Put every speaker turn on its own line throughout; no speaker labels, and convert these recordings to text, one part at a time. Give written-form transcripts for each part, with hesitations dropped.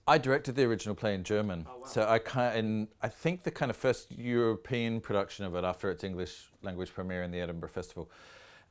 I directed the original play in German,
Oh, wow.
so I think the kind of first European production of it after its English language premiere in the Edinburgh Festival,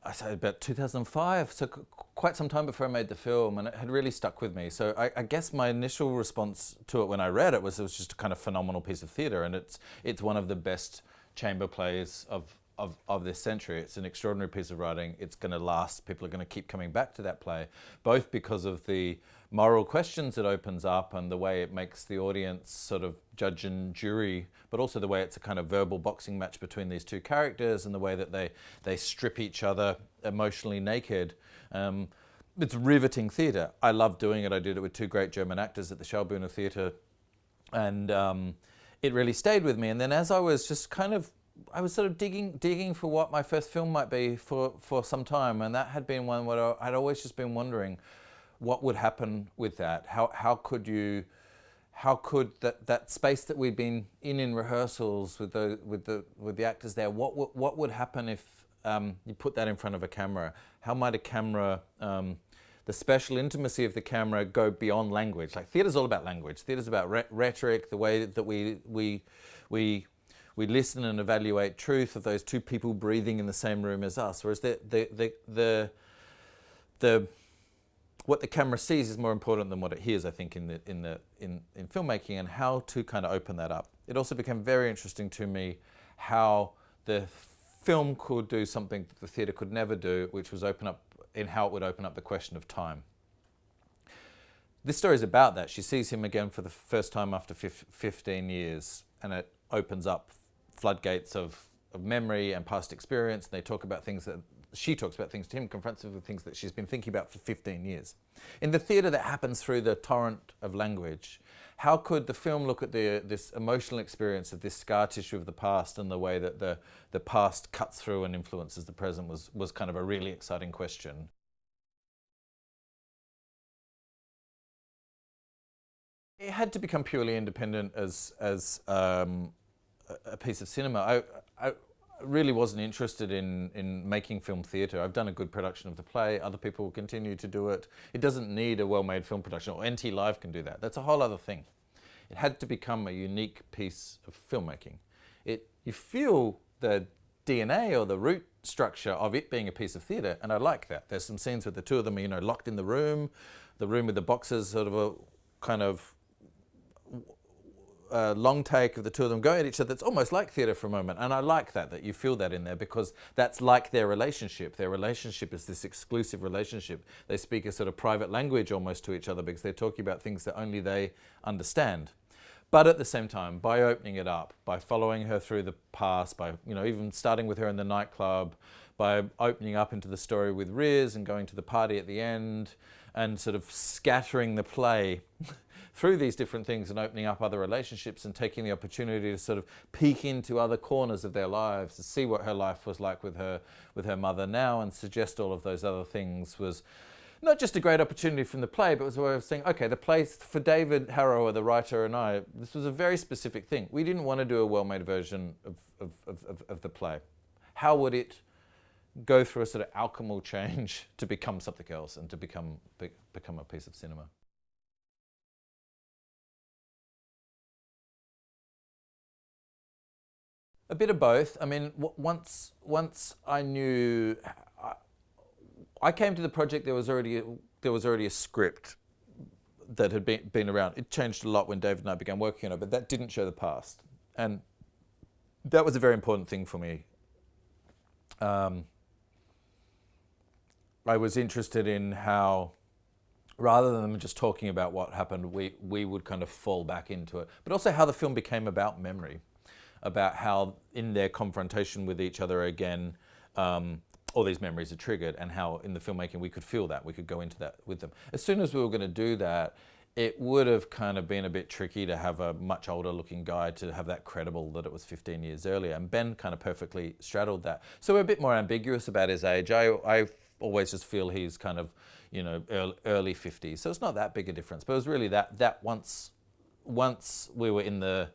I say about 2005, so quite some time before I made the film, and it had really stuck with me. So I guess my initial response to it when I read it was just a kind of phenomenal piece of theatre, and it's one of the best chamber plays of this century. It's an extraordinary piece of writing. It's going to last. People are going to keep coming back to that play, both because of the moral questions it opens up and the way it makes the audience sort of judge and jury, but also the way it's a kind of verbal boxing match between these two characters and the way that they strip each other emotionally naked. It's riveting theatre. I love doing it. I did it with two great German actors at the Schaubühne Theatre, and it really stayed with me. And then as I was just kind of I was sort of digging for what my first film might be for some time, and that had been one where I'd always just been wondering what would happen with that. How could that space that we'd been in rehearsals with the actors there, what would happen if you put that in front of a camera? How might a camera the special intimacy of the camera go beyond language? Like theatre's all about language. Theatre's about rhetoric, the way that we listen and evaluate truth of those two people breathing in the same room as us. Whereas the what the camera sees is more important than what it hears, I think, in filmmaking, and how to kind of open that up. It also became very interesting to me how the film could do something that the theatre could never do, which was open up in how it would open up the question of time. This story is about that. She sees him again for the first time after 15 years, and it opens up floodgates of memory and past experience. And they talk about things that she talks about things to him, confronts him with things that she's been thinking about for 15 years. In the theatre that happens through the torrent of language, how could the film look at this emotional experience of this scar tissue of the past and the way that the past cuts through and influences the present was kind of a really exciting question. It had to become purely independent as a piece of cinema. I really wasn't interested in making film theatre. I've done a good production of the play. Other people will continue to do it. It doesn't need a well-made film production, or NT Live can do that. That's a whole other thing. It had to become a unique piece of filmmaking. You feel the DNA or the root structure of it being a piece of theatre, and I like that. There's some scenes with the two of them, locked in the room with the boxes, sort of a kind of long take of the two of them going at each other. It's almost like theatre for a moment, and I like that you feel that in there, because that's like their relationship. Their relationship is this exclusive relationship. They speak a sort of private language almost to each other, because they're talking about things that only they understand. But at the same time, by opening it up, by following her through the past, by even starting with her in the nightclub, by opening up into the story with Riz and going to the party at the end, and sort of scattering the play through these different things and opening up other relationships and taking the opportunity to sort of peek into other corners of their lives, to see what her life was like with her mother now, and suggest all of those other things, was not just a great opportunity from the play, but it was a way of saying, okay, the play for David Harrower, the writer, and I, this was a very specific thing. We didn't want to do a well-made version of the play. How would it go through a sort of alchemical change to become something else and to become a piece of cinema? A bit of both. I mean, once I knew, I came to the project. There was already a script that had been around. It changed a lot when David and I began working on it, but that didn't show the past, and that was a very important thing for me. I was interested in how, rather than just talking about what happened, we would kind of fall back into it, but also how the film became about memory, about how in their confrontation with each other again, all these memories are triggered, and how in the filmmaking we could feel that, we could go into that with them. As soon as we were going to do that, it would have kind of been a bit tricky to have a much older looking guy to have that credible that it was 15 years earlier, and Ben kind of perfectly straddled that. So we're a bit more ambiguous about his age. I always just feel he's kind of, early 50s, so it's not that big a difference. But it was really that once we were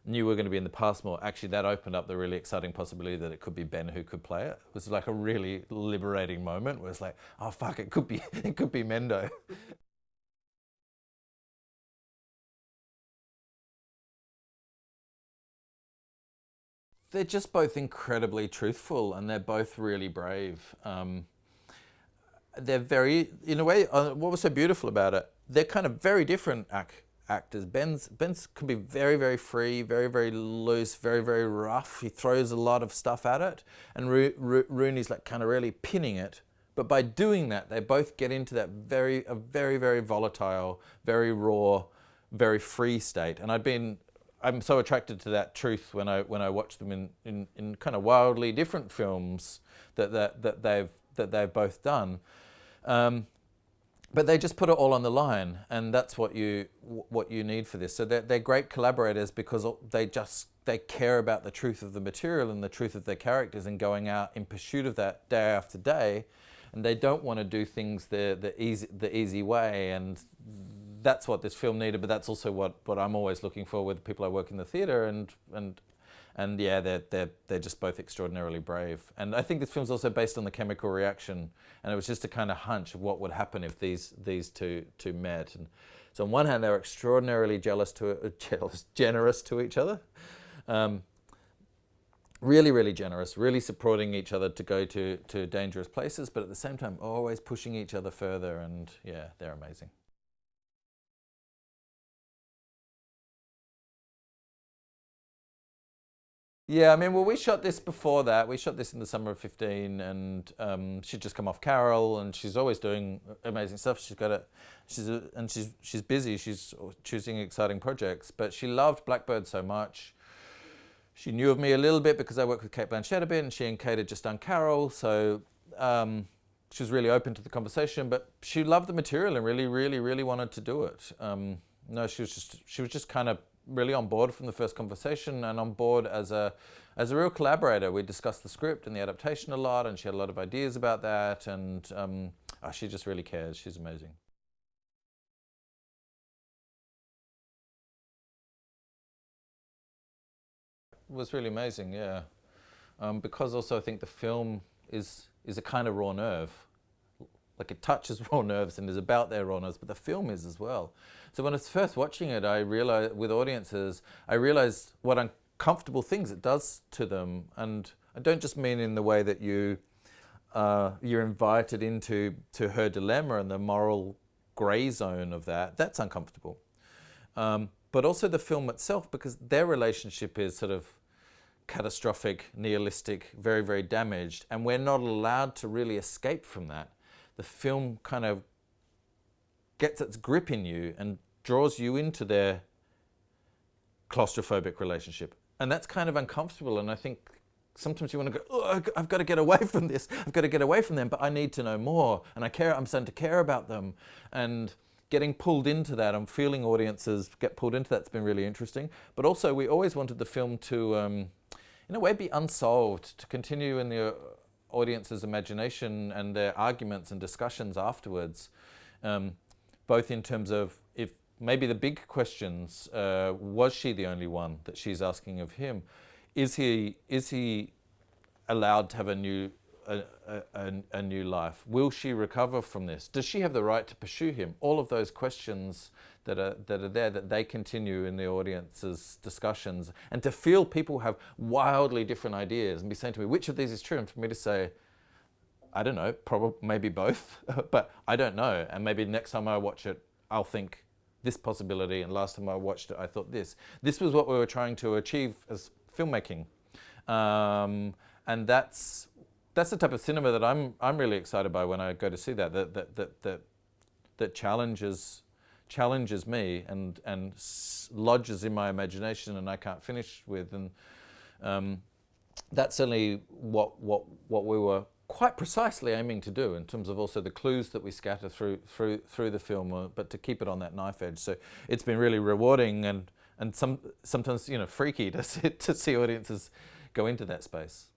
knew we were going to be in the past more, actually that opened up the really exciting possibility that it could be Ben who could play it. It was like a really liberating moment where it's like, oh fuck, it could be Mendo. they're just both incredibly truthful, and they're both really brave. They're very, in a way, what was so beautiful about it, they're kind of very different actors. Ben's can be very, very free, very, very loose, very, very rough. He throws a lot of stuff at it, and Rooney's like kind of really pinning it. But by doing that, they both get into that very, very volatile, very raw, very free state. And I'm so attracted to that truth when I watch them in kind of wildly different films that they've both done. But they just put it all on the line, and that's what you need for this. So they're great collaborators because they care about the truth of the material and the truth of their characters, and going out in pursuit of that day after day, and they don't want to do things the easy way, and that's what this film needed. But that's also what I'm always looking for with people I work in the theatre, and yeah, they're just both extraordinarily brave. And I think this film's also based on the chemical reaction, and it was just a kind of hunch of what would happen if these two met. And so on one hand, they were extraordinarily generous to each other, really generous, really supporting each other to go to dangerous places, but at the same time always pushing each other further. And yeah, they're amazing. Yeah, I mean, well, we shot this before that. We shot this in the summer of 15, and she'd just come off Carol, and she's always doing amazing stuff. She's busy. She's choosing exciting projects, but she loved Blackbird so much. She knew of me a little bit because I worked with Kate Blanchett a bit, and she and Kate had just done Carol, so she was really open to the conversation. But she loved the material and really wanted to do it. No, she was just kind of really on board from the first conversation, and on board as a real collaborator. We discussed the script and the adaptation a lot, and she had a lot of ideas about that, and she just really cares. She's amazing. It was really amazing, yeah. Because also I think the film is a kind of raw nerve. Like, it touches raw nerves and is about their raw nerves, but the film is as well. So when I was first watching it, I realized, with audiences, I realized what uncomfortable things it does to them. And I don't just mean in the way that you're invited into her dilemma and the moral grey zone of that. That's uncomfortable. But also the film itself, because their relationship is sort of catastrophic, nihilistic, very damaged, and we're not allowed to really escape from that. The film kind of gets its grip in you and draws you into their claustrophobic relationship. And that's kind of uncomfortable, and I think sometimes you want to go, oh, I've got to get away from this, I've got to get away from them, but I need to know more, and I'm starting to care about them. And getting pulled into that, I'm feeling audiences get pulled into that's been really interesting. But also, we always wanted the film to, in a way, be unsolved, to continue in the audience's imagination and their arguments and discussions afterwards, both in terms of, if maybe the big questions, was she the only one that she's asking of him? Is he allowed to have a new life? Will she recover from this? Does she have the right to pursue him? All of those questions that are there, that they continue in the audience's discussions, and to feel people have wildly different ideas and be saying to me, which of these is true? And for me to say, I don't know, probably maybe both, but I don't know. And maybe next time I watch it, I'll think this possibility, and last time I watched it, I thought this. This was what we were trying to achieve as filmmaking, and that's the type of cinema that I'm really excited by when I go to see that challenges me and lodges in my imagination, and I can't finish with. And that's certainly what we were quite precisely aiming to do in terms of also the clues that we scatter through the film, but to keep it on that knife edge. So it's been really rewarding and sometimes freaky to see audiences go into that space.